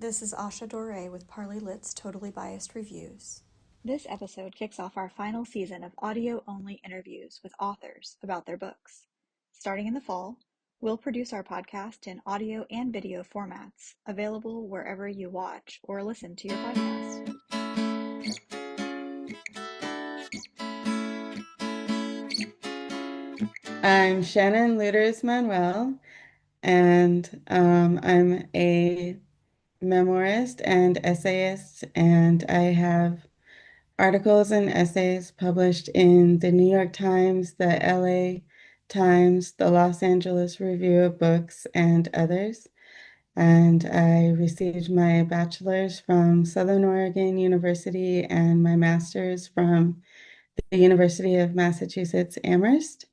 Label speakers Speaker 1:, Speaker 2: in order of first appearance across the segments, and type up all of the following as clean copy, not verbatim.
Speaker 1: This is Asha Doré with Parley Lit's Totally Biased Reviews.
Speaker 2: This episode kicks off our final season of audio-only interviews with authors about their books. Starting in the fall, we'll produce our podcast in audio and video formats, available wherever you watch or listen to your podcast.
Speaker 3: I'm Shannon Luders-Manuel, and I'm a memoirist and essayist, and I have articles and essays published in the New York Times, the LA Times, the Los Angeles Review of Books, and others. And I received my bachelor's from Southern Oregon University and my master's from the University of Massachusetts Amherst.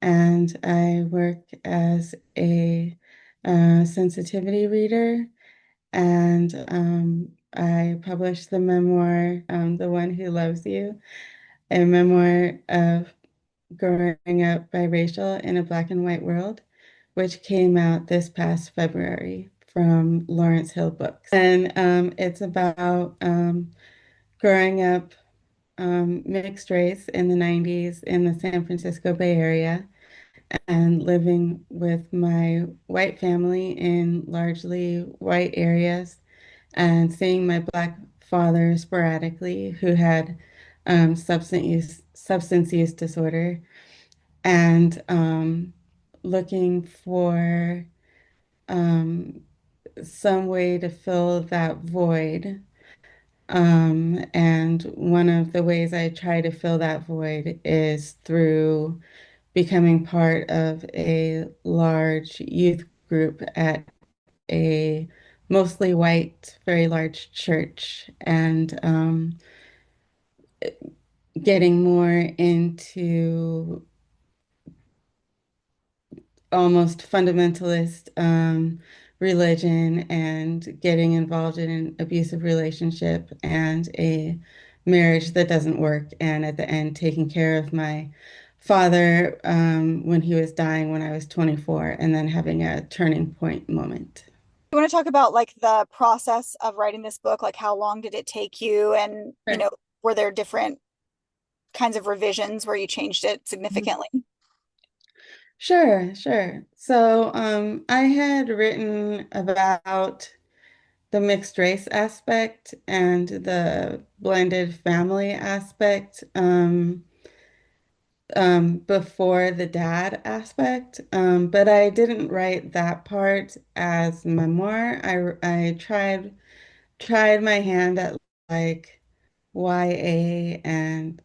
Speaker 3: And I work as a sensitivity reader, and I published the memoir, The One Who Loves You, a memoir of growing up biracial in a Black and white world, which came out this past February from Lawrence Hill Books. And it's about growing up mixed race in the 90s in the San Francisco Bay Area and living with my white family in largely white areas and seeing my Black father sporadically who had substance use disorder and looking for um, some way to fill that void. And one of the ways I try to fill that void is through becoming part of a large youth group at a mostly white, very large church, and getting more into almost fundamentalist religion and getting involved in an abusive relationship and a marriage that doesn't work. And at the end, taking care of my father when he was dying when I was 24, and then having a turning point moment.
Speaker 2: You want to talk about like the process of writing this book? Like how long did it take you? And,
Speaker 3: Sure.
Speaker 2: were there different kinds of revisions where you changed it significantly?
Speaker 3: Sure. So I had written about the mixed race aspect and the blended family aspect before the dad aspect, but I didn't write that part as memoir. I tried my hand at like YA and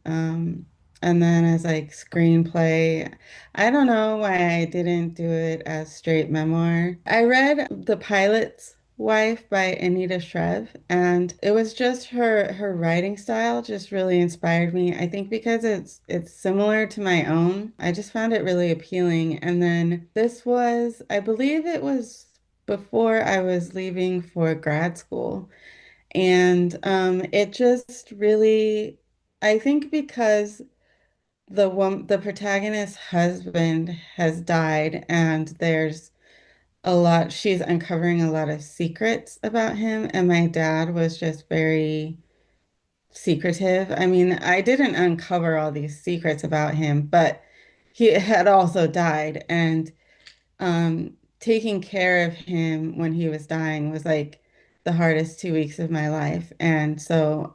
Speaker 3: then as like screenplay. I don't know why I didn't do it as straight memoir. I read The Pilot's Wife by Anita Shreve, and it was just her writing style just really inspired me. I think because it's similar to my own. I just found it really appealing. And then this was, I believe it was before I was leaving for grad school. And it just really, I think because the protagonist's husband has died, and there's a lot, she's uncovering a lot of secrets about him, and my dad was just very secretive. I mean, I didn't uncover all these secrets about him, but he had also died, and taking care of him when he was dying was like the hardest 2 weeks of my life. And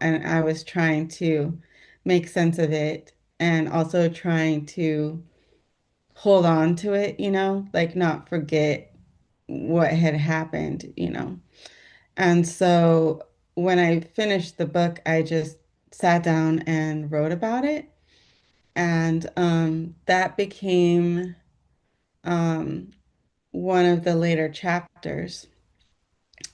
Speaker 3: I was trying to make sense of it and also trying to hold on to it, like not forget what had happened. And so when I finished the book, I just sat down and wrote about it. And that became um, one of the later chapters.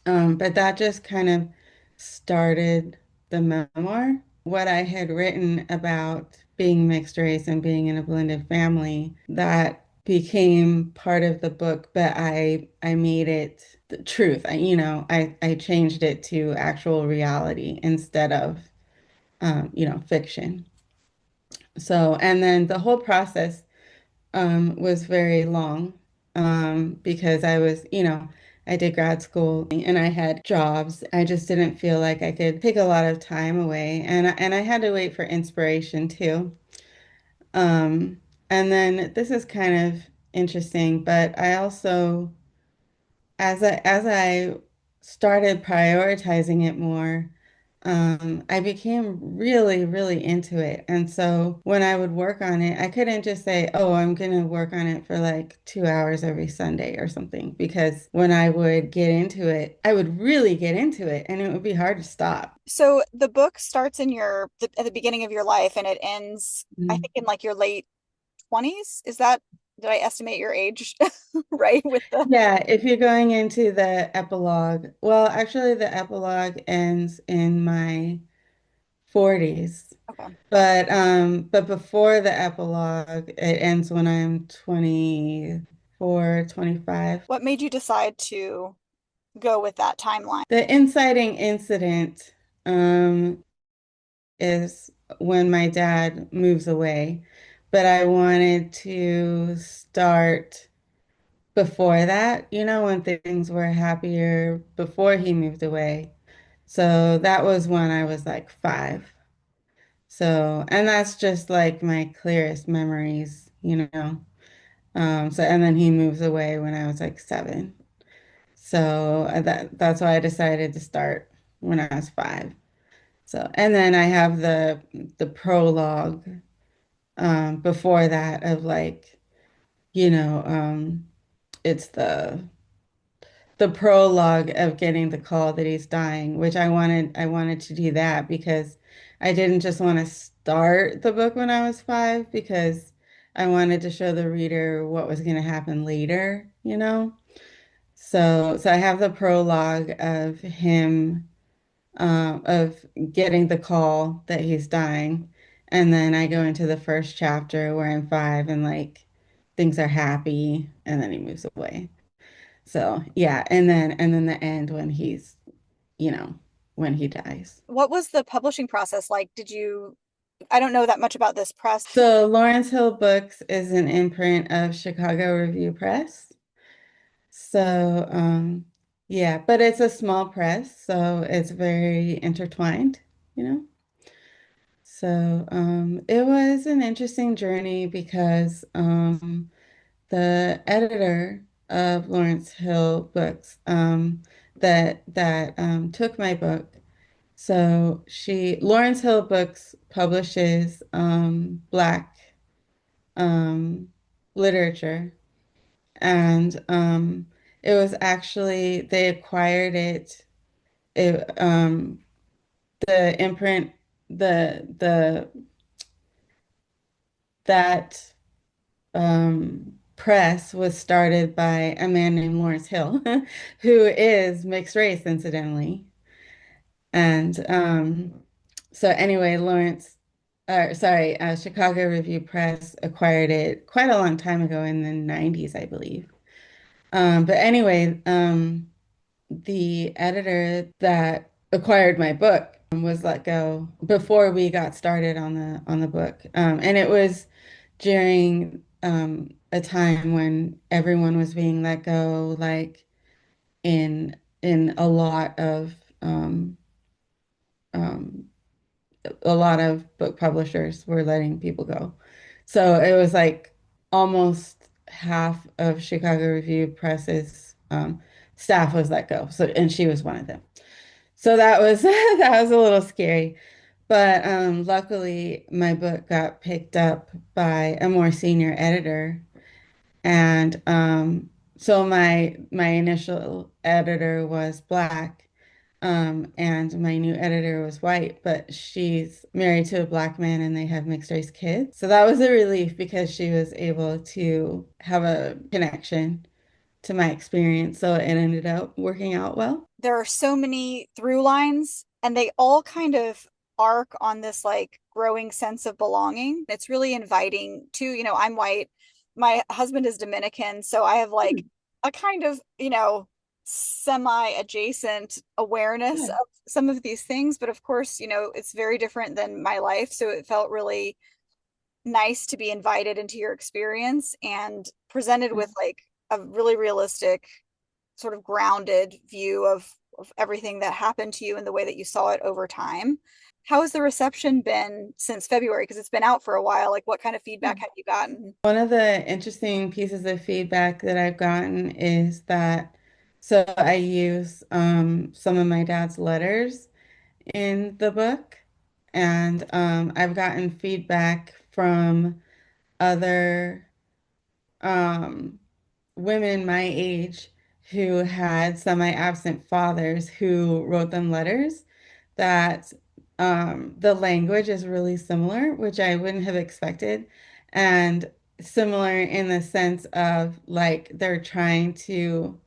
Speaker 3: But that just kind of started the memoir. What I had written about being mixed race and being in a blended family, that became part of the book, but I made it the truth. I changed it to actual reality instead of fiction. So, and then the whole process was very long because I was, I did grad school and I had jobs. I just didn't feel like I could take a lot of time away, and I had to wait for inspiration too. Um, and then this is kind of interesting, but I also, as I started prioritizing it more, I became really, really into it. And so when I would work on it, I couldn't just say, oh, I'm gonna work on it for like 2 hours every Sunday or something. Because when I would get into it, I would really get into it, and it would be hard to stop.
Speaker 2: So the book starts in at the beginning of your life and it ends, I
Speaker 3: Mm.
Speaker 2: think, in like your late 20s. Is that, did I estimate your age right with the,
Speaker 3: Yeah, if you're going into the epilogue, well, actually, the epilogue ends in my 40s.
Speaker 2: okay.
Speaker 3: But before the epilogue, it ends when I'm 24, 25.
Speaker 2: What made you decide to go with that timeline?
Speaker 3: The inciting incident is when my dad moves away, but I wanted to start before that, when things were happier before he moved away. So that was when I was like 5. So, and that's just like my clearest memories. So, and then he moves away when I was like 7. So that's why I decided to start when I was 5. So, and then I have the prologue before that of like, you know, it's the prologue of getting the call that he's dying, which I wanted to do that because I didn't just want to start the book when I was 5 because I wanted to show the reader what was going to happen later. So I have the prologue of him of getting the call that he's dying, and then I go into the first chapter where I'm 5 and like things are happy, and then he moves away. So yeah, and then the end when you know, when he dies.
Speaker 2: What was the publishing process like? I don't know that much about this press.
Speaker 3: So Lawrence Hill Books is an imprint of Chicago Review Press. So yeah, but it's a small press, so it's very intertwined. So it was an interesting journey because the editor of Lawrence Hill Books that took my book. So Lawrence Hill Books publishes Black um, literature, and it was actually they acquired it. The imprint, the that press was started by a man named Lawrence Hill, who is mixed race, incidentally. And so anyway, Chicago Review Press acquired it quite a long time ago in the 90s, I believe. But anyway, the editor that acquired my book was let go before we got started on the book. And it was during a time when everyone was being let go, like in um, um, a lot of book publishers were letting people go. So it was like almost half of Chicago Review Press's staff was let go. So, and she was one of them. So that was that was a little scary. But luckily, my book got picked up by a more senior editor, and so my initial editor was Black, and my new editor was white, but she's married to a Black man and they have mixed race kids. So that was a relief because she was able to have a connection to my experience. So it ended up working out well.
Speaker 2: There are so many through lines and they all kind of arc on this like growing sense of belonging. It's really inviting too. I'm white. My husband is Dominican, so I have like
Speaker 3: Hmm,
Speaker 2: a kind of, semi-adjacent awareness of
Speaker 3: good.
Speaker 2: some of these things, but of course, it's very different than my life, so it felt really nice to be invited into your experience and presented with like a really realistic sort of grounded view of everything that happened to you and the way that you saw it over time. How has the reception been since February? Because it's been out for a while. Like, what kind of feedback have you gotten?
Speaker 3: One of the interesting pieces of feedback that I've gotten is that so I use some of my dad's letters in the book, and I've gotten feedback from other um, women my age who had semi-absent fathers who wrote them letters that the language is really similar, which I wouldn't have expected, and similar in the sense of like they're trying to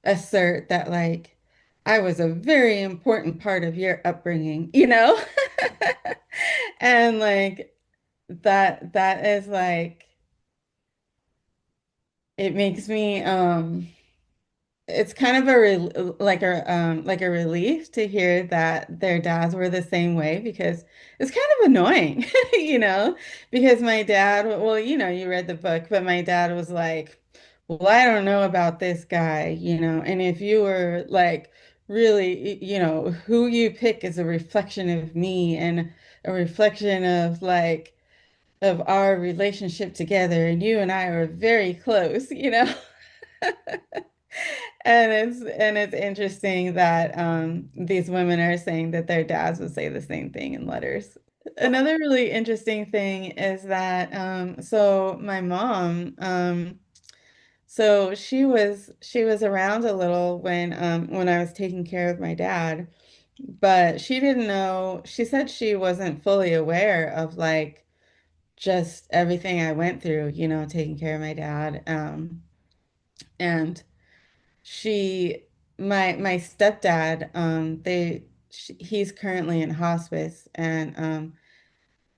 Speaker 3: assert that like I was a very important part of your upbringing, you know? And like that is like it makes me it's kind of a like a relief to hear that their dads were the same way because it's kind of annoying, you know, because my dad, well, you know, you read the book, but my dad was like, well, I don't know about this guy, you know, and if you were like really, you know, who you pick is a reflection of me and a reflection of like of our relationship together, and you and I are very close, you know. And it's interesting that these women are saying that their dads would say the same thing in letters. Another really interesting thing is that so my mom so she was around a little when I was taking care of my dad, but she didn't know, she said she wasn't fully aware of like just everything I went through, you know, taking care of my dad. And she, my stepdad, he's currently in hospice, and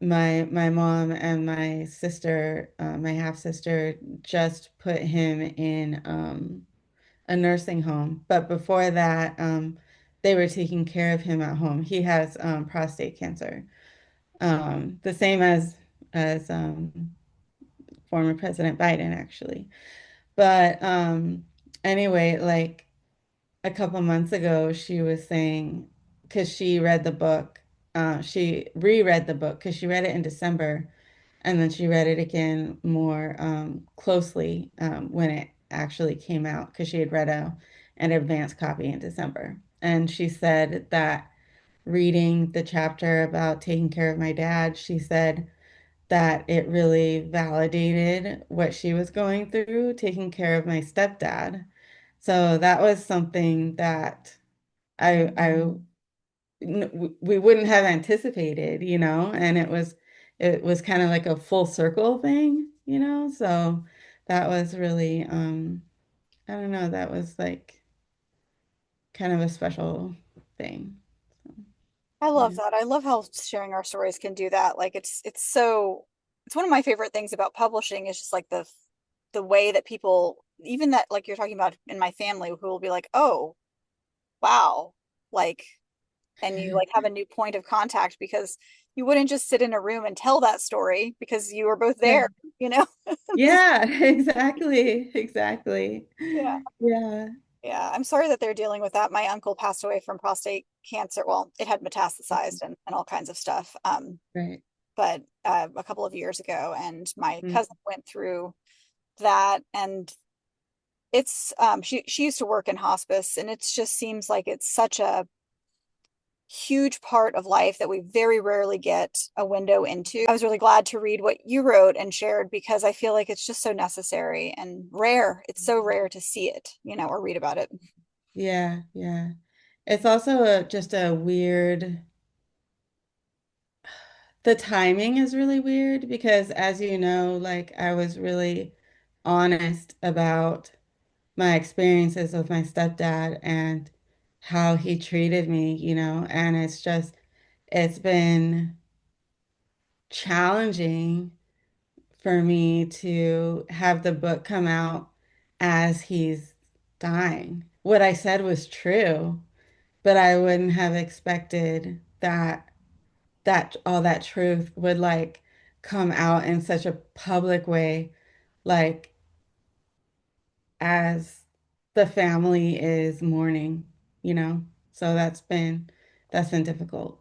Speaker 3: my mom and my sister, my half sister, just put him in a nursing home. But before that, they were taking care of him at home. He has prostate cancer, the same as former President Biden, actually. But anyway, like a couple months ago, she was saying, because she read the book, she reread the book because she read it in December, and then she read it again more closely when it actually came out because she had read an advanced copy in December. And she said that reading the chapter about taking care of my dad, she said that it really validated what she was going through, taking care of my stepdad. So that was something that I we wouldn't have anticipated, you know, and it was kind of like a full circle thing, you know. So that was really I don't know, that was like kind of a special thing. So,
Speaker 2: I love
Speaker 3: yeah.
Speaker 2: that. I love how sharing our stories can do that. Like it's so it's one of my favorite things about publishing is just like the way that people even that like you're talking about in my family who will be like, "Oh, wow." Like and you like have a new point of contact because you wouldn't just sit in a room and tell that story because you were both
Speaker 3: Yeah.
Speaker 2: there, you know?
Speaker 3: Yeah, exactly. Exactly.
Speaker 2: Yeah.
Speaker 3: Yeah.
Speaker 2: Yeah. I'm sorry that they're dealing with that. My uncle passed away from prostate cancer. Well, it had metastasized and all kinds of stuff.
Speaker 3: Right.
Speaker 2: But a couple of years ago, and my
Speaker 3: Mm.
Speaker 2: cousin went through that, and it's she used to work in hospice, and it just seems like it's such a huge part of life that we very rarely get a window into. I was really glad to read what you wrote and shared because I feel like it's just so necessary and rare. It's so rare to see it, you know, or read about it.
Speaker 3: Yeah, yeah. It's also just a weird, the timing is really weird because as you know, like I was really honest about my experiences with my stepdad and how he treated me, you know, and it's been challenging for me to have the book come out as he's dying. What I said was true, but I wouldn't have expected that all that truth would like come out in such a public way, like as the family is mourning, you know? So that's been difficult.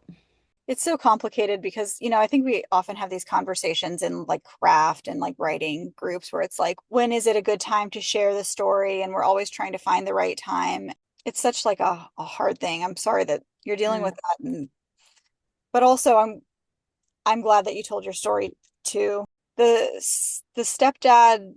Speaker 2: It's so complicated because, I think we often have these conversations in like craft and like writing groups where it's like, when is it a good time to share the story? And we're always trying to find the right time. It's such like a hard thing. I'm sorry that you're dealing
Speaker 3: Yeah.
Speaker 2: with that. But also I'm glad that you told your story too. The stepdad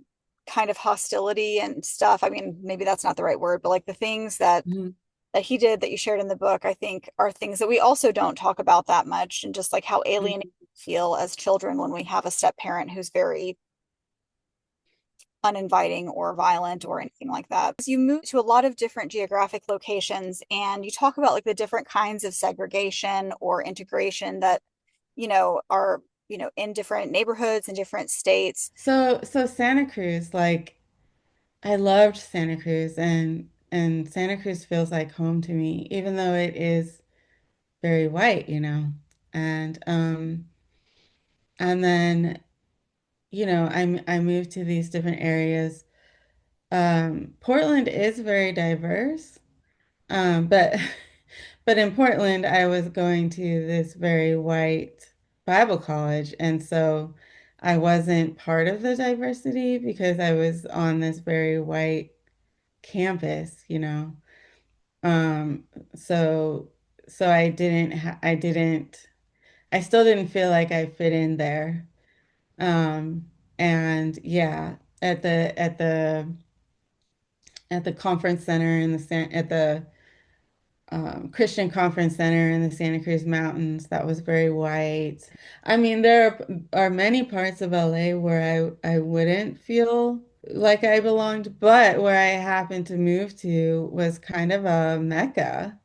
Speaker 2: kind of hostility and stuff. I mean, maybe that's not the right word, but like the things
Speaker 3: Mhm.
Speaker 2: that he did that you shared in the book, I think are things that we also don't talk about that much, and just like how alienated
Speaker 3: Mhm.
Speaker 2: we feel as children when we have a step parent who's very uninviting or violent or anything like that. You move to a lot of different geographic locations and you talk about like the different kinds of segregation or integration that, are, in different neighborhoods and different states.
Speaker 3: So Santa Cruz, like I loved Santa Cruz, and Santa Cruz feels like home to me, even though it is very white, you know. And and then, I moved to these different areas. Portland is very diverse. But but in Portland, I was going to this very white Bible college, and so I wasn't part of the diversity because I was on this very white campus, you know. Um, so so I still didn't feel like I fit in there. Um, and yeah, at the conference center in the at the Christian Conference Center in the Santa Cruz Mountains. That was very white. I mean, there are many parts of LA where I wouldn't feel like I belonged, but where I happened to move to was kind of a mecca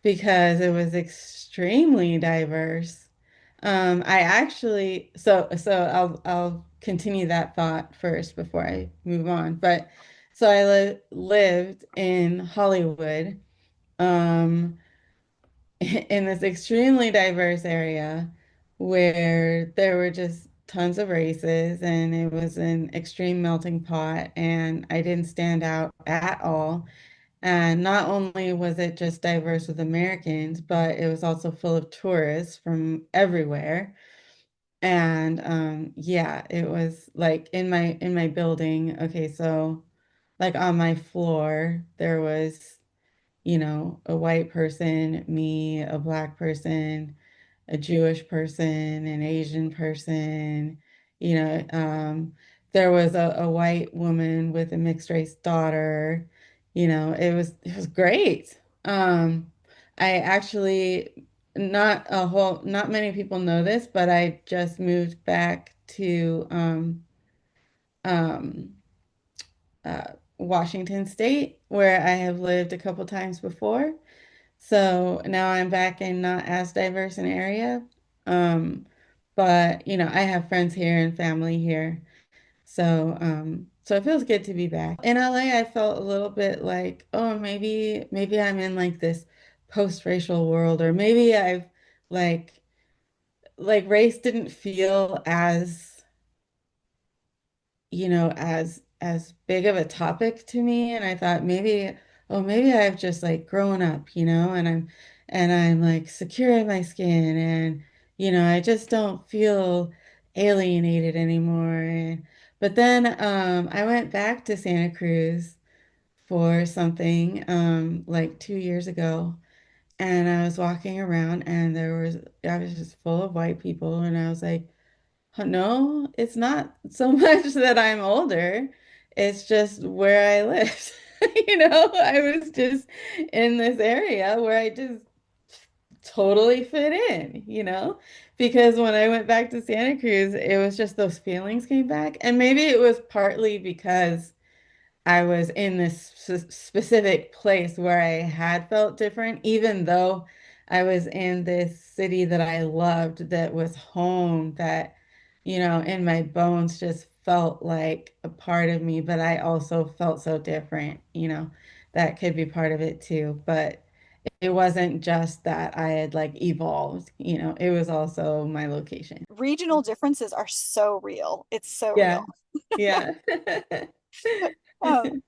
Speaker 3: because it was extremely diverse. I actually, so I'll continue that thought first before I move on. But so I lived in Hollywood. Um, in this extremely diverse area where there were just tons of races and it was an extreme melting pot and I didn't stand out at all. And not only was it just diverse with Americans, but it was also full of tourists from everywhere. And yeah, it was like in my building. Okay, so like on my floor, there was a white person, me, a black person, a Jewish person, an Asian person. You know, there was a white woman with a mixed race daughter. It was great. I actually not many people know this, but I just moved back to um, Washington State, where I have lived a couple times before. So now I'm back in not as diverse an area. Um, but I have friends here and family here. So it feels good to be back. In LA, I felt a little bit like, oh, maybe I'm in like this post-racial world, or maybe I've like race didn't feel as big of a topic to me, and I thought maybe I've just like grown up, and I'm like secure in my skin, and I just don't feel alienated anymore. But then I went back to Santa Cruz for something like 2 years ago, and I was walking around, and I was just full of white people, and I was like, no, it's not so much that I'm older. It's just where I lived. I was just in this area where I just totally fit in, because when I went back to Santa Cruz, it was just those feelings came back. And maybe it was partly because I was in this specific place where I had felt different, even though I was in this city that I loved, that was home, that, in my bones just felt like a part of me, but I also felt so different. That could be part of it too. But it wasn't just that I had like evolved, it was also my location.
Speaker 2: Regional differences are so real. It's so real.
Speaker 3: Yeah. Yeah.
Speaker 2: Um,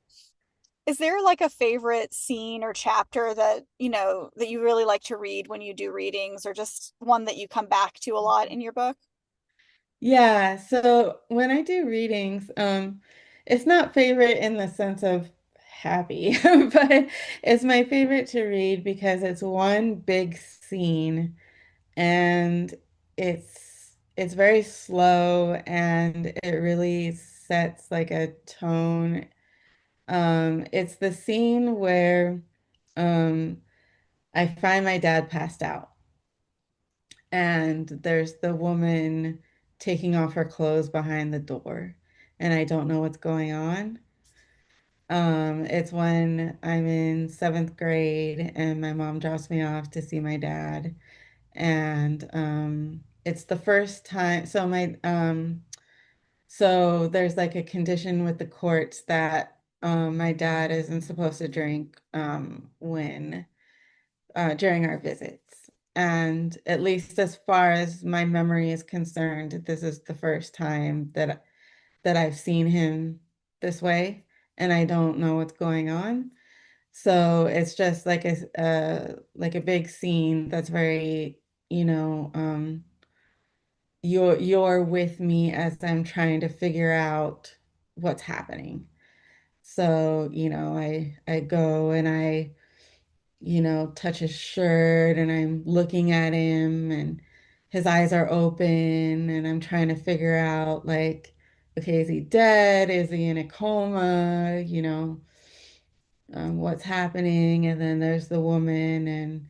Speaker 4: Is there like a favorite scene or chapter that, that you really like to read when you do readings, or just one that you come back to a lot in your book?
Speaker 3: Yeah, so when I do readings, it's not favorite in the sense of happy, but it's my favorite to read because it's one big scene and it's very slow and it really sets like a tone. It's the scene where um I find my dad passed out and there's the woman taking off her clothes behind the door and I don't know what's going on. It's when I'm in seventh grade and my mom drops me off to see my dad. And it's the first time. So there's like a condition with the courts that my dad isn't supposed to drink when during our visits. And at least as far as my memory is concerned, this is the first time that I've seen him this way, and I don't know what's going on. So it's just like a big scene that's very, you know, you're with me as I'm trying to figure out what's happening. So, I go and touch his shirt and I'm looking at him and his eyes are open and I'm trying to figure out like, okay, is he dead? Is he in a coma? What's happening? And then there's the woman and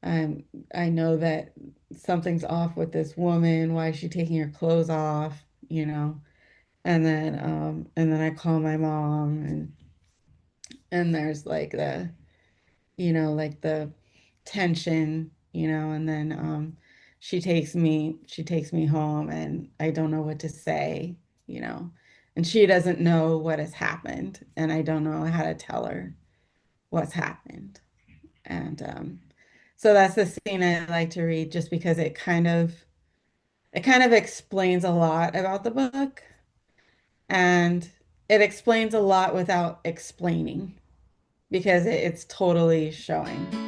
Speaker 3: I'm I know that something's off with this woman. Why is she taking her clothes off? And then I call my mom and there's like the tension, and then she takes me home and I don't know what to say, you know. And she doesn't know what has happened and I don't know how to tell her what's happened. And so that's the scene I like to read just because it kind of explains a lot about the book and it explains a lot without explaining because it's totally showing.